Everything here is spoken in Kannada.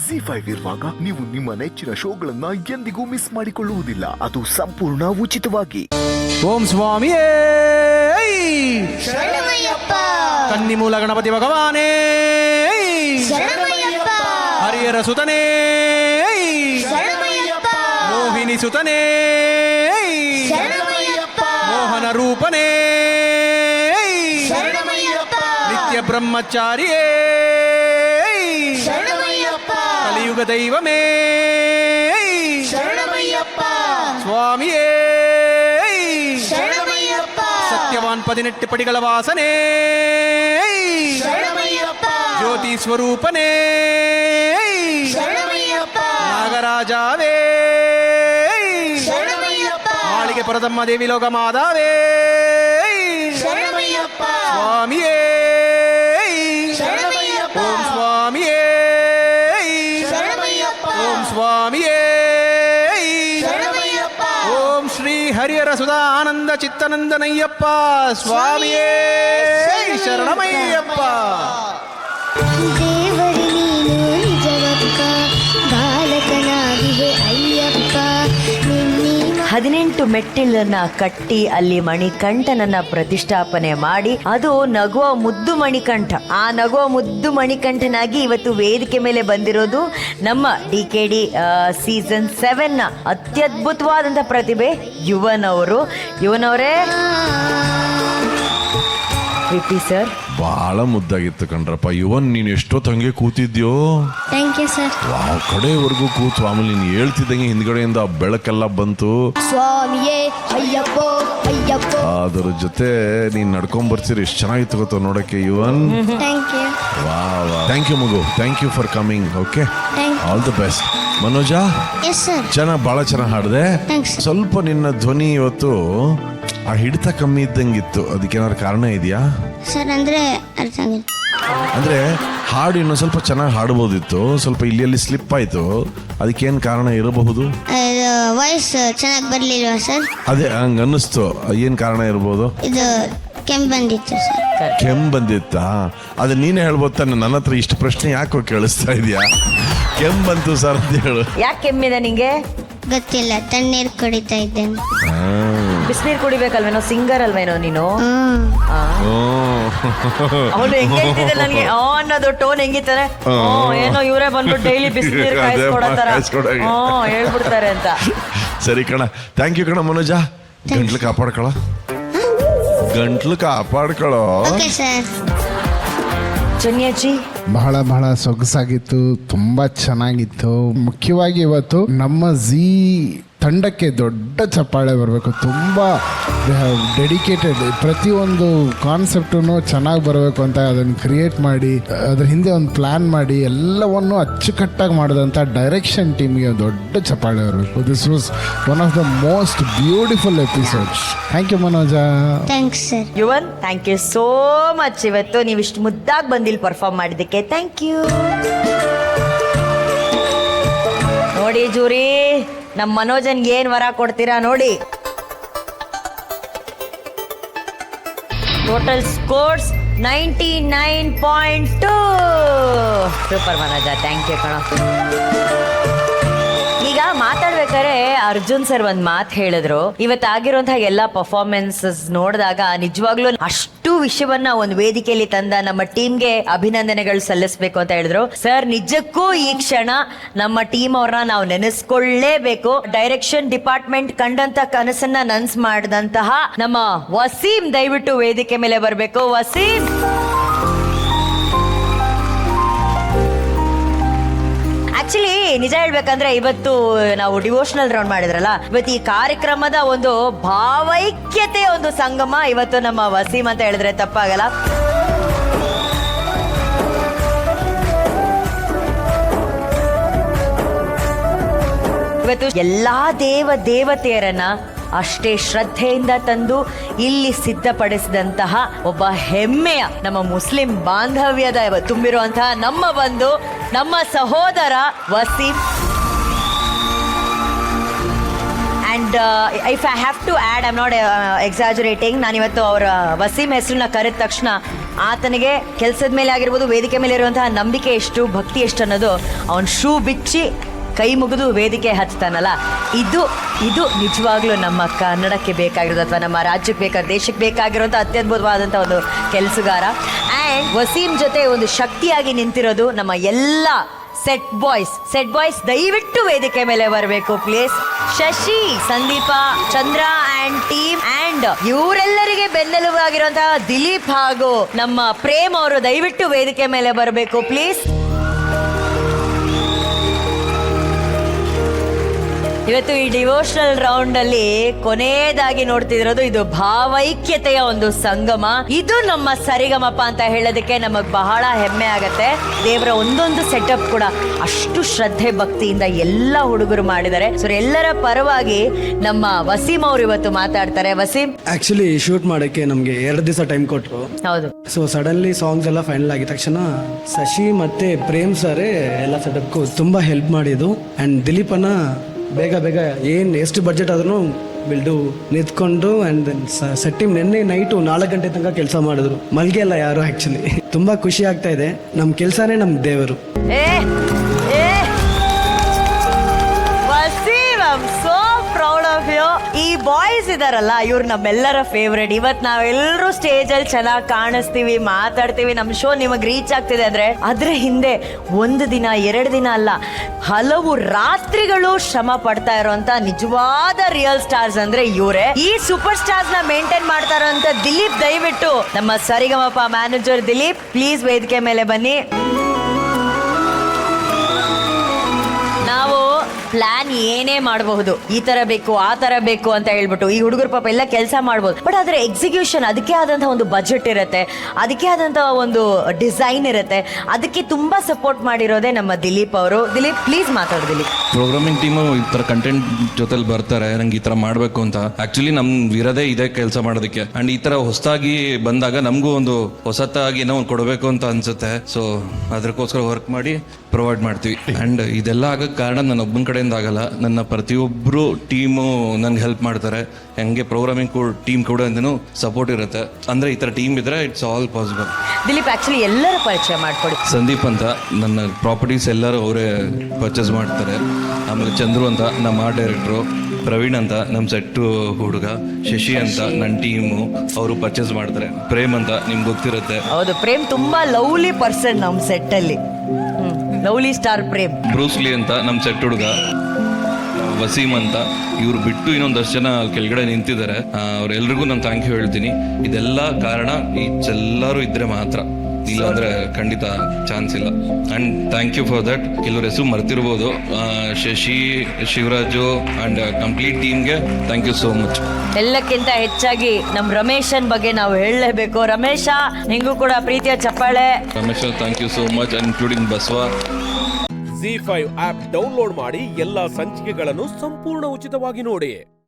ZEE5 ಇರುವಾಗ ನೀವು ನಿಮ್ಮ ನೆಚ್ಚಿನ ಶೋಗಳನ್ನ ಎಂದಿಗೂ ಮಿಸ್ ಮಾಡಿಕೊಳ್ಳುವುದಿಲ್ಲ. ಅದು ಸಂಪೂರ್ಣ ಉಚಿತವಾಗಿ. ಓಂ ಸ್ವಾಮಿಯೇ ಶರಣಮಯ್ಯಪ್ಪ. ಕನ್ನಿಮೂಲ ಗಣಪತಿ ಭಗವಾನೇ ಶರಣಮಯ್ಯಪ್ಪ. ಹರಿಹರ ಸುತನೇ ಶರಣಮಯ್ಯಪ್ಪ. ಮೋಹಿನಿ ಸುತನೇ ಶರಣಮಯ್ಯಪ್ಪ. ಮೋಹನ ರೂಪನೇ ಶರಣಮಯ್ಯಪ್ಪ. ನಿತ್ಯ ಬ್ರಹ್ಮಚಾರಿಯೇ ಶರಣಮಯ್ಯಪ್ಪ. ಕಲಿಯುಗ ದೈವಮೇ ಶರಣಮಯ್ಯಪ್ಪ. ಸ್ವಾಮಿಯೇ ಶರಣಮಯ್ಯಪ್ಪ. ಸತ್ಯವಾನ್ 18 ಪಡಿಗಳ ವಾಸನೆ ಶರಣಮಯ್ಯಪ್ಪ. ಜ್ಯೋತಿ ಸ್ವರೂಪನೇ ಶರಣಮಯ್ಯಪ್ಪ. ನಾಗರಾಜಾವೇ ಶರಣಮಯ್ಯಪ್ಪ. ಮಾಳಿಗೆ ಪರದಮ್ಮ ದೇವಿ ಲೋಕ ಮಾದಾವೇ ಶರಣಮಯ್ಯಪ್ಪ. ಸ್ವಾಮಿಯೇ ಶರಣಮಯ್ಯಪ್ಪ. ಓಂ ಸ್ವಾಮಿಯೇ ಶರಣಮಯ್ಯಪ್ಪ. ಓಂ ಸ್ವಾಮಿಯೇ ಶರಣಮಯ್ಯಪ್ಪ. ಓಂ ಶ್ರೀ ಹರಿಹರ ಸುಧಾ ಆನಂದ ಚಿತ್ತನಂದನಯ್ಯಪ್ಪ ಸ್ವಾಮಿಯೇ ಶರಣಮಯ್ಯಪ್ಪ. ದೇವರಿ ನೀನು ನಿಜವಪ್ಪ, ಬಾಲಕನಾಗಿವೆ ಅಯ್ಯಪ್ಪ. 18 ಮೆಟ್ಟಿಲನ್ನ ಕಟ್ಟಿ ಅಲ್ಲಿ ಮಣಿಕಂಠನನ್ನ ಪ್ರತಿಷ್ಠಾಪನೆ ಮಾಡಿ ಅದು ನಗುವ ಮುದ್ದು ಮಣಿಕಂಠ. ಆ ನಗುವ ಮುದ್ದು ಮಣಿಕಂಠನಾಗಿ ಇವತ್ತು ವೇದಿಕೆ ಮೇಲೆ ಬಂದಿರೋದು ನಮ್ಮ DKD ಸೀಸನ್ 7 ನ ಅತ್ಯದ್ಭುತವಾದಂಥ ಪ್ರತಿಭೆ ಯುವನವರೇ ವಿಪಿ ಸರ್. ಬಹಳ ಮುದ್ದಾಗಿತ್ತು ಕಣ್ರಪ್ಪ. ಯುವನ್ ನೀನು ಎಷ್ಟೊತ್ತು ಹಂಗೆ ಕೂತಿದ್ಯೋ? Thank you sir. ಕಡೆವರೆಗೂ ಕೂತು ಆಮೇಲೆ ನೀನು ಹೇಳ್ತಿದ್ದಂಗೆ ಹಿಂದ್ಗಡೆಯಿಂದ ಬೆಳಕೆಲ್ಲ ಬಂತು. ಸ್ವಾಮಿಯೇ ಅಯ್ಯಪ್ಪ ಅಯ್ಯಪ್ಪ. ಅದ್ರ ಜೊತೆ ನೀನ್ ನಡ್ಕೊಂಡ್ ಬರ್ತೀರಿ, ಎಷ್ಟು ಚೆನ್ನಾಗಿತ್ತು ಗೊತ್ತ ನೋಡಕ್ಕೆ Yuvan. Thank you. Thank you ಮಗು, thank you for coming. Okay, all the best. ಮನೋಜ, ಎಸ್ ಸರ್. ಬಹಳ ಚೆನ್ನಾಗಿ ಹಾಡಿದೆ. Thanks. ಸ್ವಲ್ಪ ನಿನ್ನ ಧ್ವನಿ ಇವತ್ತು ಆ ಹಿಡಿತ ಕಮ್ಮಿ ಇದ್ದಂಗಿತ್ತು, ಅದಕ್ಕೇನಾದ್ರು ಕಾರಣ ಇದೆಯಾ? ಸರ್ ಅಂದ್ರೆ ಅರ್ಥ ಆಗಿಲ್ಲ. ಅಂದ್ರೆ ಹಾಡು ಇನ್ನೊಂದು ಸ್ವಲ್ಪ ಚೆನ್ನಾಗಿ ಹಾಡ್ಬೋದಿತ್ತು, ಸ್ವಲ್ಪ ಇಲ್ಲಿ ಸ್ಲಿಪ್ ಆಯ್ತು, ಅದಕ್ಕೇನು ಕಾರಣ ಇರಬಹುದು? ವಾಯ್ಸ್ ಚೆನ್ನಾಗಿ ಬರ್ಲಿಲ್ವಾ ಸರ್? ಅದೇ ಹಂಗ ಅನ್ನಿಸ್ತು. ಏನ್ ಕಾರಣ ಇರ್ಬೋದು? ಇದು ಕೆಮ್ಮು ಬಂದಿತ್ತು ಸರ್. ಕೆಮ್ಮು ಬಂದಿತ್ತಾ? ಅದು ನೀನೇ ಹೇಳ್ಬೋದು ತಾನೆ. ನನ್ನ ಹತ್ರ ಇಷ್ಟು ಪ್ರಶ್ನೆ ಯಾಕೋ ಕೇಳಿಸ್ತಾ ಇದೆಯಾ? ಕೆಮ್ಮು ಬಂತು ಸರ್ ಅಂತ ಹೇಳು. ಯಾಕೆ ಕೆಮ್ಮಿದೆ ನಿಂಗೆ? ಗೊತ್ತಿಲ್ಲ, ತಣ್ಣೀರು ಕುಡಿತಾ ಇದ್ದೇನೆ. ಬಿಸಿನೀರು ಕುಡಿಬೇಕಲ್ವೇನೋ? ಸಿಂಗರ್ ಅಲ್ವೇನೋ ನೀನು? ಅವನು ಹೆಂಗೆ ಹೇಳ್ತಿದ್ದೆ ನನಗೆ ಅನ್ನೋದು ಟೋನ್ ಹೆಂಗಿತ್ತಾರೆ, ಏನೋ ಇವರೇ ಬಂದ್ಬಿಟ್ಟು ಡೈಲಿ ಬಿಸಿನೀರು ಕಾಯಿಸ್ಕೊಡತ್ತಾರ ಹೇಳ್ಬಿಡ್ತಾರೆ ಅಂತ. ಸರಿ ಕಣ, ಥ್ಯಾಂಕ್ ಯು ಕಣ ಮನೋಜ. ಗಂಟ್ಲು ಕಾಪಾಡ್ಕೊಳ, ಗಂಟ್ಲು ಕಾಪಾಡ್ಕೊಳೋ. Okay sir. ಚನ್ಯಾಜಿ ಬಹಳ ಸೊಗಸಾಗಿತ್ತು, ತುಂಬಾ ಚೆನ್ನಾಗಿತ್ತು. ಮುಖ್ಯವಾಗಿ ಇವತ್ತು ನಮ್ಮ ಝೀ ತಂಡಕ್ಕೆ ದೊಡ್ಡ ಚಪ್ಪಾಳೆ ಬರಬೇಕು. ತುಂಬ ಡೆಡಿಕೇಟೆಡ್, ಪ್ರತಿಯೊಂದು ಕಾನ್ಸೆಪ್ಟೂ ಚೆನ್ನಾಗಿ ಬರಬೇಕು ಅಂತ ಅದನ್ನು ಕ್ರಿಯೇಟ್ ಮಾಡಿ ಅದ್ರ ಹಿಂದೆ ಒಂದು ಪ್ಲ್ಯಾನ್ ಮಾಡಿ ಎಲ್ಲವನ್ನು ಅಚ್ಚುಕಟ್ಟಾಗಿ ಮಾಡಿದಂಥ ಡೈರೆಕ್ಷನ್ ಟೀಮ್ಗೆ ದೊಡ್ಡ ಚಪ್ಪಾಳೆ ಬರಬೇಕು. This was one of the most beautiful episodes. Thank you ಮನೋಜ. Thanks sir. Yuvan, thank you so much. ಇವತ್ತು ನೀವು ಇಷ್ಟು ಮುದ್ದಾಗಿ ಬಂದಿಲ್ಲಿ ಪರ್ಫಾರ್ಮ್ ಮಾಡಿದ್ದಕ್ಕೆ ಥ್ಯಾಂಕ್ ಯು. ನೋಡಿ ಜೂರಿ, ನಮ್ಮ ಮನೋಜನ್ಗೆ ಏನ್ ವರ ಕೊಡ್ತೀರಾ ನೋಡಿ. Total scores 99.2. ಸೂಪರ್ ಮನೋಜ, ಥ್ಯಾಂಕ್ ಯು ಕಣ. ಈಗ ಮಾತಾಡ್ಬೇಕಾದ್ರೆ ಅರ್ಜುನ್ ಸರ್ ಒಂದ್ ಮಾತು ಹೇಳಿದ್ರು. ಇವತ್ತಾಗಿರುವಂತಹ ಎಲ್ಲಾ ಪರ್ಫಾರ್ಮೆನ್ಸಸ್ ನೋಡಿದಾಗ ನಿಜವಾಗ್ಲೂ ಅಷ್ಟು ವಿಷಯವನ್ನ ಒಂದು ವೇದಿಕೆಯಲ್ಲಿ ತಂದ ನಮ್ಮ ಟೀಮ್ಗೆ ಅಭಿನಂದನೆಗಳು ಸಲ್ಲಿಸಬೇಕು ಅಂತ ಹೇಳಿದ್ರು. ಸರ್, ನಿಜಕ್ಕೂ ಈ ಕ್ಷಣ ನಮ್ಮ ಟೀಮ್ ಅವ್ರನ್ನ ನಾವು ನೆನೆಸ್ಕೊಳ್ಳೇಬೇಕು. ಡೈರೆಕ್ಷನ್ ಡಿಪಾರ್ಟ್ಮೆಂಟ್ ಕಂಡಂತ ಕನಸನ್ನ ನನ್ಸ್ ಮಾಡಿದಂತಹ ನಮ್ಮ ವಸೀಂ ದಯವಿಟ್ಟು ವೇದಿಕೆ ಮೇಲೆ ಬರಬೇಕು. ವಸೀಂ, ಆಕ್ಚುಲಿ ನಿಜ ಹೇಳ್ಬೇಕಂದ್ರೆ ಇವತ್ತು ನಾವು ಡಿವೋಷನಲ್ ರೌಂಡ್ ಮಾಡಿದ್ರಲ್ಲ, ಇವತ್ತು ಈ ಕಾರ್ಯಕ್ರಮದ ಒಂದು ಭಾವೈಕ್ಯತೆ ಒಂದು ಸಂಗಮ ಇವತ್ತು ನಮ್ಮ ವಸೀಂ ಅಂತ ಹೇಳಿದ್ರೆ ತಪ್ಪಾಗಲ್ಲ. ಇವತ್ತು ಎಲ್ಲಾ ದೇವತೆಯರನ್ನ ಅಷ್ಟೇ ಶ್ರದ್ಧೆಯಿಂದ ತಂದು ಇಲ್ಲಿ ಸಿದ್ಧಪಡಿಸಿದಂತಹ ಒಬ್ಬ ಹೆಮ್ಮೆಯ ನಮ್ಮ ಮುಸ್ಲಿಂ ಬಾಂಧವ್ಯದ ತುಂಬಿರುವಂತಹ ನಮ್ಮ ಬಂಧು, ನಮ್ಮ ಸಹೋದರ Waseem. And if I have to add, I am not exaggerating, ನಾನಿವತ್ತು ಅವರ ವಸೀಂ ಹೆಸರನ್ನ ಕರೆದ ತಕ್ಷಣ ಆತನಿಗೆ ಕೆಲಸದ ಮೇಲೆ ಆಗಿರ್ಬೋದು, ವೇದಿಕೆ ಮೇಲೆ ಇರುವಂತಹ ನಂಬಿಕೆ ಎಷ್ಟು, ಭಕ್ತಿ ಎಷ್ಟು ಅನ್ನೋದು ಅವನ್ ಶೂ ಬಿಚ್ಚಿ ಕೈ ಮುಗಿದು ವೇದಿಕೆ ಹಚ್ತಾನಲ್ಲ, ಇದು ನಿಜವಾಗ್ಲೂ ನಮ್ಮ ಕನ್ನಡಕ್ಕೆ ಬೇಕಾಗಿರೋದು ಅಥವಾ ನಮ್ಮ ರಾಜ್ಯಕ್ಕೆ ದೇಶಕ್ಕೆ ಬೇಕಾಗಿರೋಂಥ ಅತ್ಯದ್ಭುತವಾದಂಥ ಒಂದು ಕೆಲಸಗಾರ. ಆ್ಯಂಡ್ ವಸೀಂ ಜೊತೆ ಒಂದು ಶಕ್ತಿಯಾಗಿ ನಿಂತಿರೋದು ನಮ್ಮ ಎಲ್ಲ ಸೆಟ್ ಬಾಯ್ಸ್ ದಯವಿಟ್ಟು ವೇದಿಕೆ ಮೇಲೆ ಬರಬೇಕು please. Shashi, Sandeep, Chandra and team and ಇವರೆಲ್ಲರಿಗೆ ಬೆನ್ನೆಲುಬಾಗಿರುವಂತಹ ದಿಲೀಪ್ ಹಾಗೂ ನಮ್ಮ ಪ್ರೇಮ್ ಅವರು ದಯವಿಟ್ಟು ವೇದಿಕೆ ಮೇಲೆ ಬರಬೇಕು ಪ್ಲೀಸ್. ಇವತ್ತು ಈ ಡಿವೋಷನಲ್ ರೌಂಡ್ ಅಲ್ಲಿ ಕೊನೆಯದಾಗಿ ನೋಡ್ತಿರೋದು ಇದು ಭಾವೈಕ್ಯತೆಯ ಒಂದು ಸಂಗಮ. ಇದು ನಮ್ಮ ಸರಿಗಮಪ ಅಂತ ಹೇಳೋದಕ್ಕೆ ನಮಗ್ ಬಹಳ ಹೆಮ್ಮೆ ಆಗತ್ತೆ. ದೇವರ ಒಂದೊಂದು ಸೆಟಪ್ ಕೂಡ ಅಷ್ಟು ಶ್ರದ್ಧೆ ಭಕ್ತಿಯಿಂದ ಎಲ್ಲ ಹುಡುಗರು ಮಾಡಿದ್ದಾರೆ. ಸೊ ಎಲ್ಲರ ಪರವಾಗಿ ನಮ್ಮ ವಸೀಂ ಅವರು ಇವತ್ತು ಮಾತಾಡ್ತಾರೆ. ವಸೀಂ, ಆಕ್ಚುಲಿ ಶೂಟ್ ಮಾಡಕ್ಕೆ ನಮ್ಗೆ 2 ದಿವಸ ಟೈಮ್ ಕೊಟ್ರು. ಹೌದು. ಸೊ ಸಡನ್ಲಿ ಸಾಂಗ್ಸ್ ಎಲ್ಲ ಫೈನಲ್ ಆಗಿದ ತಕ್ಷಣ ಶಶಿ ಮತ್ತೆ ಪ್ರೇಮ್ ಸರೇ ಎಲ್ಲ ಸೆಟಪ್ಗೂ ತುಂಬಾ ಹೆಲ್ಪ್ ಮಾಡಿದ್ದು. ಅಂಡ್ ದಿಲೀಪನ ಬೇಗ ಎಷ್ಟು ಬಡ್ಜೆಟ್ ಆದ್ರೂ ಬಿಲ್ಡು ನಿಂತ್ಕೊಂಡು ಅಂಡ್ ದೆನ್ ಸೆಟ್ ಟೀಮ್ ನಿನ್ನೆ ನೈಟು 4 ಗಂಟೆ ತನಕ ಕೆಲಸ ಮಾಡಿದ್ರು. ಮಲ್ಗೆ ಅಲ್ಲ ಯಾರು ಆಕ್ಚುಲಿ. ತುಂಬಾ ಖುಷಿ ಆಗ್ತಾ ಇದೆ. ನಮ್ ಕೆಲ್ಸಾನೇ ನಮ್ ದೇವರು. So proud of you. ಈ ಬಾಯ್ಸ್ ಇದಾರಲ್ಲ, ಇವ್ರು ನಮ್ಮೆಲ್ಲರ ಫೇವ್ರೆಟ್. ಇವತ್ ನಾವೆಲ್ಲರೂ ಸ್ಟೇಜ್ ಅಲ್ಲಿ ಚೆನ್ನಾಗಿ ಕಾಣಿಸ್ತೀವಿ, ಮಾತಾಡ್ತೀವಿ, ನಮ್ ಶೋ ನಿಮಗ್ ರೀಚ್ ಆಗ್ತಿದೆ ಅಂದ್ರೆ ಅದ್ರ ಹಿಂದೆ 1 ದಿನ 2 ದಿನ ಅಲ್ಲ, ಹಲವು ರಾತ್ರಿಗಳು ಶ್ರಮ ಪಡ್ತಾ ಇರೋಂತ ನಿಜವಾದ ರಿಯಲ್ ಸ್ಟಾರ್ಸ್ ಅಂದ್ರೆ ಇವರೇ. ಈ ಸೂಪರ್ ಸ್ಟಾರ್ಸ್ ನ ಮೇಂಟೈನ್ ಮಾಡ್ತಾ ಇರೋಂತ ದಿಲೀಪ್, ದಯವಿಟ್ಟು ನಮ್ಮ ಸರಿಗಮಪ ಮ್ಯಾನೇಜರ್ ದಿಲೀಪ್ ಪ್ಲೀಸ್ ವೇದಿಕೆ ಮೇಲೆ ಬನ್ನಿ. ನಾವು ಪ್ಲಾನ್ ಏನೇ ಮಾಡಬಹುದು, ಈ ತರ ಬೇಕು ಆ ತರ ಬೇಕು ಅಂತ ಹೇಳ್ಬಿಟ್ಟು ಈ ಹುಡುಗರು ಪಾಪ ಎಲ್ಲ ಕೆಲಸ ಮಾಡ್ಬೋದು. ಬಟ್ ಅದ್ರ ಎಕ್ಸಿಕ್ಯೂಷನ್ ಅದಕ್ಕೆ ಆದಂತಹ ಒಂದು ಬಜೆಟ್ ಇರುತ್ತೆ, ಅದಕ್ಕೆ ಆದಂತಹ ಒಂದು ಡಿಸೈನ್ ಇರುತ್ತೆ. ಅದಕ್ಕೆ ತುಂಬಾ ಸಪೋರ್ಟ್ ಮಾಡಿರೋದೇ ನಮ್ಮ ದಿಲೀಪ್ ಅವರು. ದಿಲೀಪ್ ಪ್ಲೀಸ್ ಮಾತಾಡು. ದಿಲೀಪ್, ಪ್ರೋಗ್ರಾಮಿಂಗ್ ಟೀಮು ಈ ಥರ ಕಂಟೆಂಟ್ ಜೊತೆಲಿ ಬರ್ತಾರೆ, ನಂಗೆ ಈ ಥರ ಮಾಡಬೇಕು ಅಂತ. ಆ್ಯಕ್ಚುಲಿ ನಮ್ಗೆ ಇರೋದೇ ಇದೇ ಕೆಲಸ ಮಾಡೋದಕ್ಕೆ. ಆ್ಯಂಡ್ ಈ ಥರ ಹೊಸದಾಗಿ ಬಂದಾಗ ನಮಗೂ ಒಂದು ಹೊಸತಾಗಿ ಏನೋ ಒಂದು ಕೊಡಬೇಕು ಅಂತ ಅನ್ಸುತ್ತೆ. ಸೊ ಅದಕ್ಕೋಸ್ಕರ ವರ್ಕ್ ಮಾಡಿ ಪ್ರೊವೈಡ್ ಮಾಡ್ತೀವಿ. ಆ್ಯಂಡ್ ಇದೆಲ್ಲ ಆಗೋಕ್ಕೆ ಕಾರಣ ನನ್ನ ಒಬ್ಬನ ಕಡೆಯಿಂದ ಆಗಲ್ಲ, ನನ್ನ ಪ್ರತಿಯೊಬ್ಬರು ಟೀಮು ನನಗೆ ಹೆಲ್ಪ್ ಮಾಡ್ತಾರೆ. ಹಂಗೆ ಪ್ರೋಗ್ರಾಮಿಂಗ್ ಟೀಮ್ ಕೂಡ ಸಪೋರ್ಟ್ ಇರುತ್ತೆ. ಅಂದರೆ ಈ ಥರ ಟೀಮ್ ಇದ್ರೆ it's all possible. Dileep actually ಎಲ್ಲರ ಪರಿಚಯ ಮಾಡ್ಕೊಡಿ. ಸಂದೀಪ್ ಅಂತ ನನ್ನ ಪ್ರಾಪರ್ಟೀಸ್ ಎಲ್ಲರೂ ಅವರೇ ಪರ್ಚೇಸ್ ಮಾಡ್ತಾರೆ. ಆಮೇಲೆ ಚಂದ್ರು ಅಂತ ನಮ್ಮ ಆರ್ಟ್ ಡೈರೆಕ್ಟ್ರು, ಪ್ರವೀಣ್ ಅಂತ ನಮ್ಮ ಸೆಟ್ಟು ಹುಡುಗ, ಶಶಿ ಅಂತ ನನ್ನ ಟೀಮು, ಅವರು ಪರ್ಚೇಸ್ ಮಾಡ್ತಾರೆ. ಪ್ರೇಮ್ ಅಂತ ನಿಮ್ಗೆ ಗೊತ್ತಿರುತ್ತೆ. ಹೌದು, ಪ್ರೇಮ್ ತುಂಬಾ ಲವ್ಲಿ ಪರ್ಸನ್ ನಮ್ಮ ಸೆಟ್ ಅಲ್ಲಿ. Lovely star Prem. ಬ್ರೂಸ್ಲಿ ಅಂತ ನಮ್ಮ ಸೆಟ್ ಹುಡುಗ, ವಸೀಮ್ ಅಂತ. ಇವ್ರು ಬಿಟ್ಟು ಇನ್ನೊಂದಷ್ಟು ಜನ ಕೆಳಗಡೆ ನಿಂತಿದ್ದಾರೆ. ಅವ್ರೆಲ್ರಿಗೂ ನಾನು ಥ್ಯಾಂಕ್ ಯು ಹೇಳ್ತೀನಿ. ಇದೆಲ್ಲ ಕಾರಣ ಎಲ್ಲರೂ ಇದ್ರೆ ಮಾತ್ರ, ಇಲ್ಲಾಂದ್ರೆ ಖಂಡಿತ ಚಾನ್ಸ್ ಇಲ್ಲ. And thank you for that. ಕೆಲವ್ರ ಹೆಸರು ಮರ್ತಿರ್ಬೋದು. ಶಶಿ, ಶಿವರಾಜು ಅಂಡ್ ಕಂಪ್ಲೀಟ್ ಟೀಮ್ಗೆ ಥ್ಯಾಂಕ್ ಯು ಸೋ ಮಚ್. ಎಲ್ಲಕ್ಕಿಂತ ಹೆಚ್ಚಾಗಿ ನಮ್ಮ ರಮೇಶನ್ ಬಗ್ಗೆ ನಾವು ಹೇಳಲೇಬೇಕು. ರಮೇಶ, ನಿಂಗೂ ಕೂಡ ಪ್ರೀತಿಯ ಚಪ್ಪಾಳೆ. Ramesh, thank you so much, including Basava. ZEE5 app download ಮಾಡಿ ಎಲ್ಲಾ ಸಂಚಿಕೆಗಳನ್ನು ಸಂಪೂರ್ಣ ಉಚಿತವಾಗಿ ನೋಡಿ.